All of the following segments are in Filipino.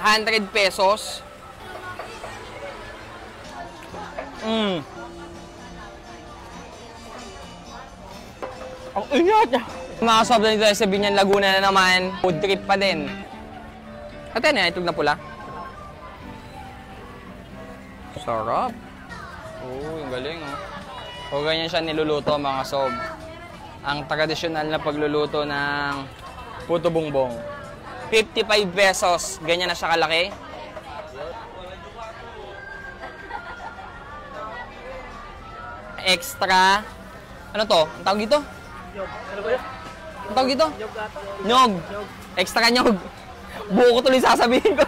100 pesos. Ang ingat! Mga sob dito sa Binyan, Laguna na naman. Food trip pa din. Ate na, itog na pula. Sarap. Yung galing, oh. O ganyan siya niluluto, mga sob. Ang tradisyonal na pagluluto ng puto bongbong. 55 pesos. Ganyan na siya kalaki. Extra. Ano to? Ang tawag dito? Ano ba yun? Ang tawag dito? Nyog. Extra nyog. Buo ko tuloy sasabihin ko.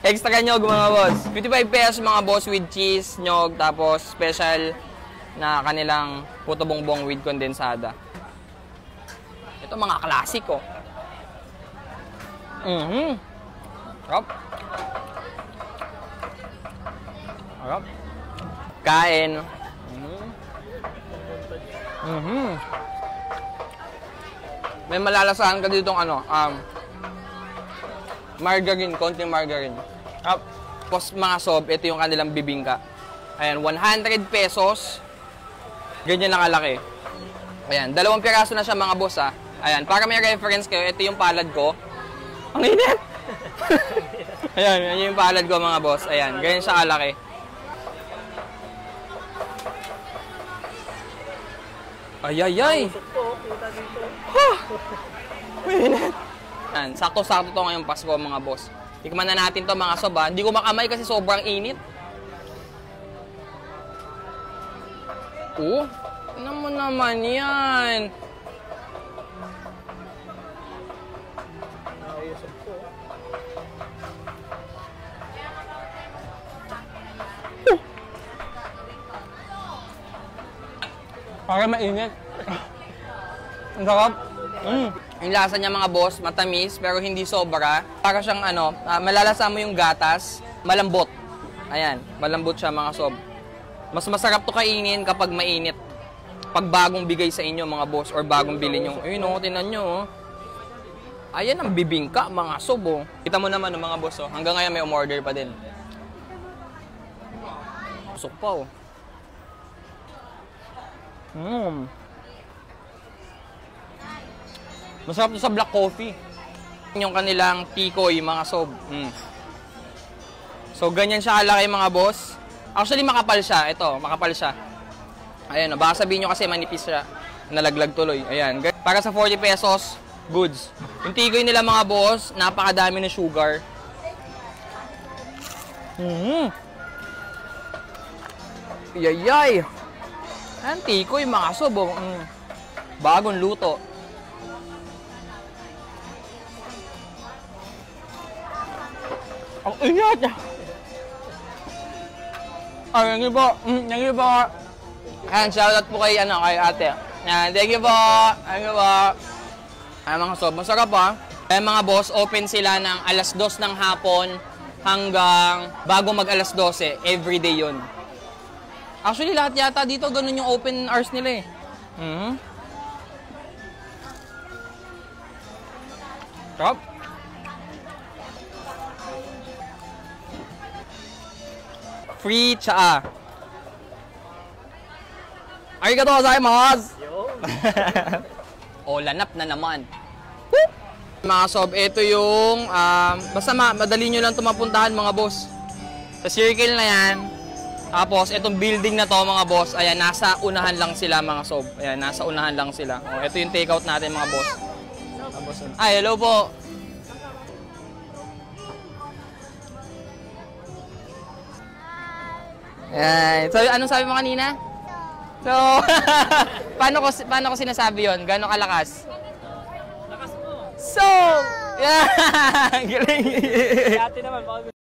Extra nyog, mga boss. 55 pesos, mga boss, with cheese, nyog, tapos special na kanilang puto bongbong with kondensada. Ito mga klasiko. Harap. Harap. Kain. May malalasahan ka ditong ano, margarine, konting margarine. Tapos mga sob, ito yung kanilang bibingka. Ayan, 100 pesos. Ganyan lang kalaki. Ayan, 2 piraso na siya, mga boss, ha. Ayan, para may reference kayo, ito yung palad ko. Ang init! Ayan, yan yung palad ko, mga boss. Ayan, ganyan siya kalaki. Ay! Mainit! Ayan, sakto-sakto to ngayong Pasko, mga boss. Tikman na natin to, mga sob, ha. Hindi ko makamay kasi sobrang init. Ano mo naman yan? Para mainit. Ang sarap. Yung lasa niya, mga boss, matamis pero hindi sobra. Para siyang ano, malalasa mo yung gatas, malambot. Ayan, malambot siya, mga sob. Mas masarap to kainin kapag mainit. Pag bagong bigay sa inyo, mga boss, or bagong bilhin nyo. Ayun, oh, tinan nyo, oh. Ayan ang bibingka, mga sob, oh. Kita mo naman, oh, mga boss, oh. Hanggang ngayon may umorder pa din. Pusok pa, oh. Masarap to sa black coffee. Yung kanilang tikoy, mga sob. So, ganyan siya kalaki, mga boss. Actually, makapal siya. Ito, makapal siya. Ayan, baka sabihin nyo kasi manipis siya. Nalaglag tuloy. Ayan. Para sa 40 pesos, goods. Yung tikoy nila, mga boss, napakadami ng sugar. Yayay! Ayan, tikoy, mga sob. Bagong luto. Ang ingat! Thank you po. Thank you po. Ayan, shoutout po kay, kay ate. Ayan, thank you po. Thank you po. Ayan, mga sob. Masarap, ha? Ayan, mga boss, open sila ng alas 2 ng hapon hanggang bago mag alas 12. Everyday yun. Actually, lahat yata dito, ganun yung open hours nila, eh. Sarap. Free tsaa. Arigatou gozaimasu! O, lanap na naman. Mga sob, ito yung, basta madali nyo lang tumapuntahan, mga boss. Sa circle na yan. Tapos, itong building na to, mga boss, ayan, nasa unahan lang sila, mga sob. Ayan, nasa unahan lang sila. O, ito yung takeout natin, mga boss. Ay, hello po. Ayan. So, anong sabi mo kanina? So, paano ko sinasabi yun? Gano'ng kalakas? Lakas mo. So, yeah! Galing. Ate naman,